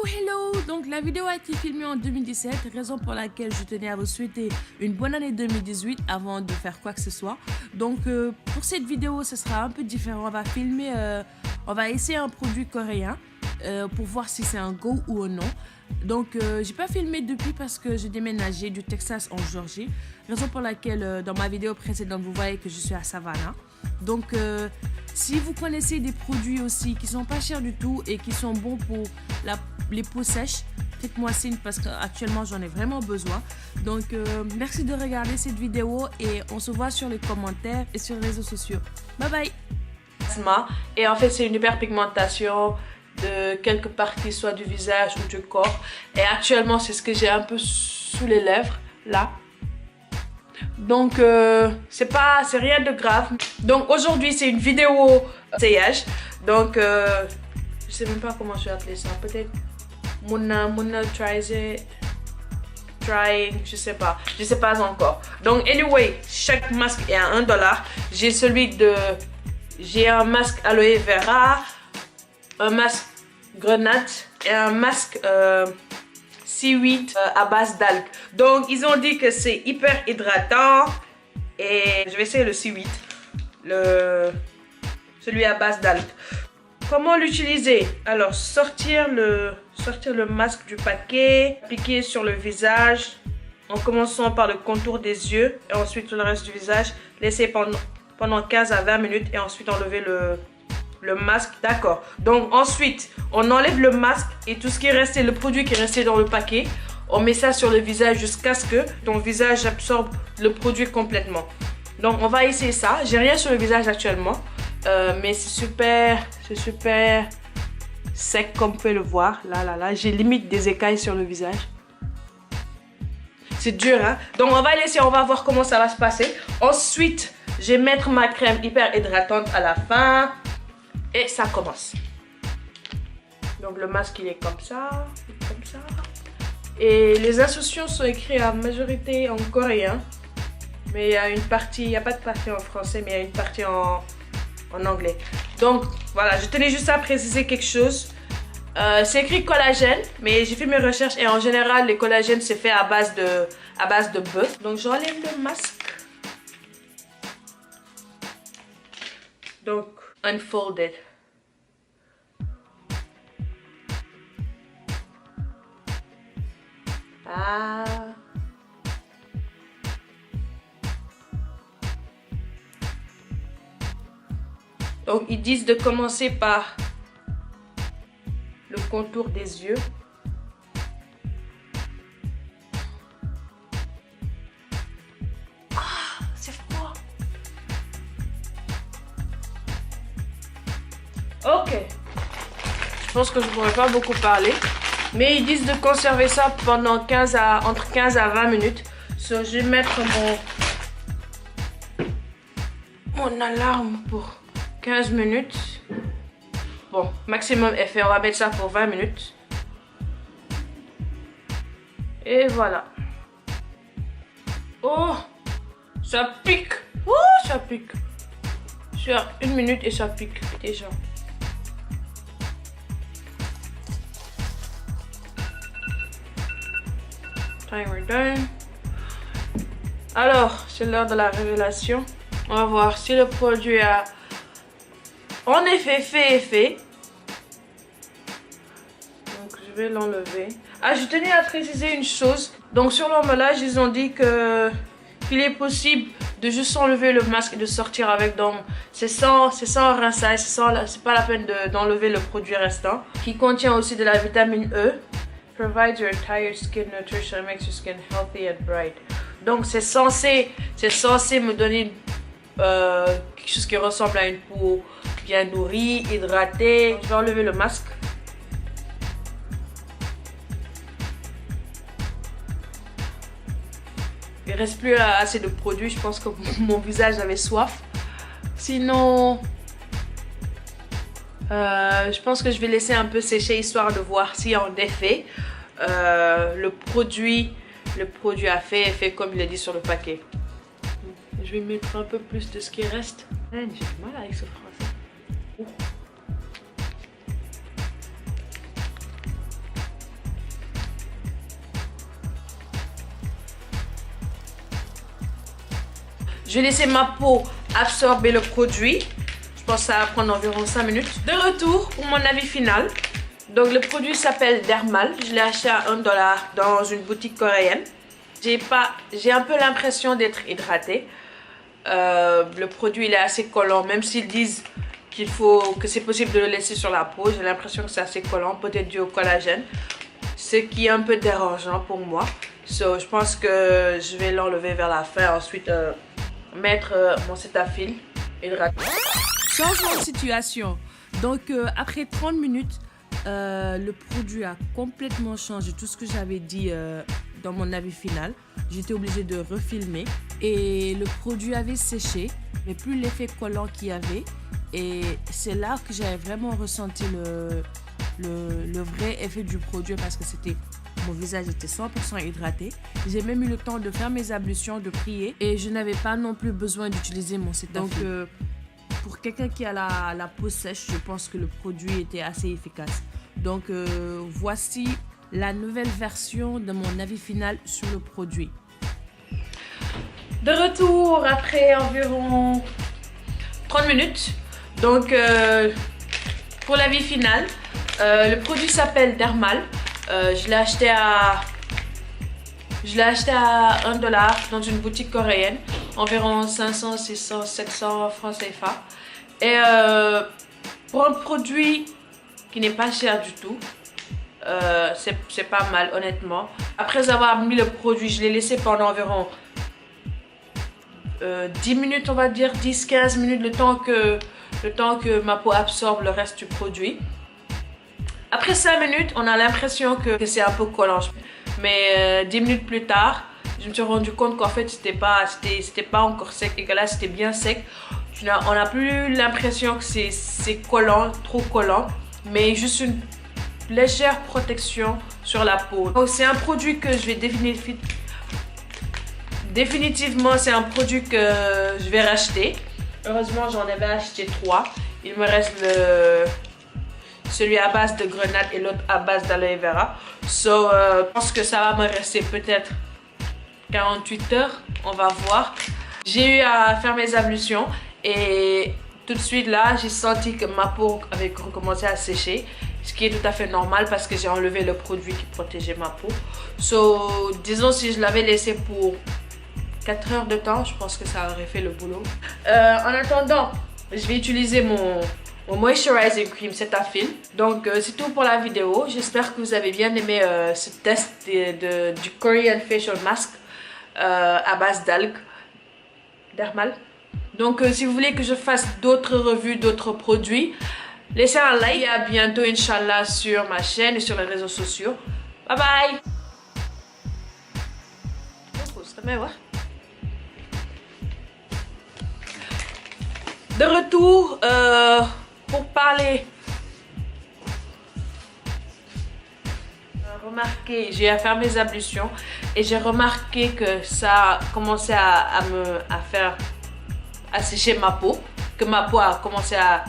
Hello! Donc la vidéo a été filmée en 2017, raison pour laquelle je tenais à vous souhaiter une bonne année 2018 avant de faire quoi que ce soit. Donc pour cette vidéo, ce sera un peu différent. On va essayer un produit coréen pour voir si c'est un go ou un non. Donc j'ai pas filmé depuis parce que j'ai déménagé du Texas en Georgie, raison pour laquelle dans ma vidéo précédente vous voyez que je suis à Savannah. Donc si vous connaissez des produits aussi qui sont pas chers du tout et qui sont bons pour les peaux sèches, faites-moi signe parce qu'actuellement j'en ai vraiment besoin. Donc merci de regarder cette vidéo et on se voit sur les commentaires et sur les réseaux sociaux. Bye bye. Et en fait c'est une hyperpigmentation de quelques parties, soit du visage ou du corps. Et actuellement c'est ce que j'ai un peu sous les lèvres là. Donc c'est rien de grave. Donc aujourd'hui c'est une vidéo essayage. Donc je sais même pas comment je vais appeler ça. Peut-être Mona trying, je sais pas encore. Donc anyway, chaque masque est à $1. J'ai un masque aloe vera, un masque grenade et un masque seaweed à base d'algues. Donc ils ont dit que c'est hyper hydratant et je vais essayer le seaweed, celui à base d'algues. Comment l'utiliser? Alors sortir le masque du paquet, appliquer sur le visage en commençant par le contour des yeux et ensuite le reste du visage, laisser pendant 15 à 20 minutes et ensuite enlever le masque. D'accord. Donc ensuite on enlève le masque et tout ce qui est resté, le produit qui est resté dans le paquet, on met ça sur le visage jusqu'à ce que ton visage absorbe le produit complètement. Donc on va essayer ça. J'ai rien sur le visage actuellement, mais c'est super sec comme vous pouvez le voir. Là, j'ai limite des écailles sur le visage. C'est dur, hein. Donc on va laisser, on va voir comment ça va se passer. Ensuite je vais mettre ma crème hyper hydratante à la fin. Et ça commence. Donc le masque il est comme ça, Et les instructions sont écrites en majorité en coréen. Mais il y a une partie, il n'y a pas de partie en français, mais il y a une partie en anglais. Donc voilà, je tenais juste à préciser quelque chose. C'est écrit collagène, mais j'ai fait mes recherches et en général les collagènes c'est fait à base de bœuf. Donc j'enlève le masque. Donc unfolded. Ah. Donc ils disent de commencer par le contour des yeux. Ah, c'est froid. Ok. Je pense que je ne pourrais pas beaucoup parler. Mais ils disent de conserver ça pendant entre 15 à 20 minutes. So, je vais mettre mon alarme pour 15 minutes. Bon, maximum effet, on va mettre ça pour 20 minutes. Et voilà. Oh, ça pique. Oh, ça pique. Je suis à 1 minute et ça pique déjà. Timer done. Alors, c'est l'heure de la révélation. On va voir si le produit a en effet fait effet. Donc je vais l'enlever. Ah, je tenais à préciser une chose. Donc sur l'emballage, ils ont dit qu'il est possible de juste enlever le masque et de sortir avec. Donc c'est sans rinçage, c'est pas la peine d'enlever le produit restant. Qui contient aussi de la vitamine E. Provides your tired skin nutrition and makes your skin healthy and bright. Donc c'est censé me donner quelque chose qui ressemble à une peau bien nourrie, hydratée. Je vais enlever le masque. Il reste plus assez de produits. Je pense que mon visage avait soif. Sinon, je pense que je vais laisser un peu sécher histoire de voir si en effet le produit a fait effet comme il est dit sur le paquet. Je vais mettre un peu plus de ce qui reste. J'ai du mal avec ce français. Je vais laisser ma peau absorber le produit. Je pense que ça va prendre environ 5 minutes. De retour pour mon avis final. Donc le produit s'appelle Dermal. Je l'ai acheté à $1 dans une boutique coréenne. J'ai un peu l'impression d'être hydratée. Le produit il est assez collant, même s'ils disent que c'est possible de le laisser sur la peau. J'ai l'impression que c'est assez collant, peut-être dû au collagène. Ce qui est un peu dérangeant pour moi. Je pense que je vais l'enlever vers la fin. Ensuite, mettre mon Cetaphil hydratant. Changement de situation. Donc, après 30 minutes, le produit a complètement changé. Tout ce que j'avais dit dans mon avis final. J'étais obligée de refilmer. Et le produit avait séché, mais plus l'effet collant qu'il y avait. Et c'est là que j'avais vraiment ressenti le vrai effet du produit parce que mon visage était 100% hydraté. J'ai même eu le temps de faire mes ablutions, de prier et je n'avais pas non plus besoin d'utiliser mon Cetaphil. Donc pour quelqu'un qui a la peau sèche, je pense que le produit était assez efficace. Donc voici la nouvelle version de mon avis final sur le produit. De retour après environ 30 minutes. Donc pour l'avis final, le produit s'appelle Dermal. Je l'ai acheté à $1 dans une boutique coréenne, environ 500, 600, 700 francs CFA. Et pour un produit qui n'est pas cher du tout, c'est pas mal honnêtement. Après avoir mis le produit, je l'ai laissé pendant environ 10 minutes, on va dire 10-15 minutes, le temps que ma peau absorbe le reste du produit. Après 5 minutes, on a l'impression que c'est un peu collant. Mais 10 minutes plus tard, je me suis rendu compte qu'en fait, c'était pas encore sec et que là, c'était bien sec. On n'a plus l'impression que c'est collant, trop collant, mais juste une légère protection sur la peau. Donc, c'est un produit que je vais définitivement, c'est un produit que je vais racheter. Heureusement, j'en avais acheté 3. Il me reste celui à base de grenade et l'autre à base d'aloe vera. Je pense que ça va me rester peut-être 48 heures. On va voir. J'ai eu à faire mes ablutions et tout de suite là, j'ai senti que ma peau avait recommencé à sécher. Ce qui est tout à fait normal parce que j'ai enlevé le produit qui protégeait ma peau. Disons si je l'avais laissé pour 4 heures de temps, je pense que ça aurait fait le boulot. En attendant, je vais utiliser mon moisturizing cream Cetaphil. Donc c'est tout pour la vidéo. J'espère que vous avez bien aimé ce test du Korean Facial Mask à base d'algues Dermal. Donc si vous voulez que je fasse d'autres revues, d'autres produits, laissez un like et à bientôt Inch'Allah sur ma chaîne et sur les réseaux sociaux. Bye bye. De retour pour parler. J'ai à faire mes ablutions et j'ai remarqué que ça a commencé à sécher ma peau, que ma peau a commencé à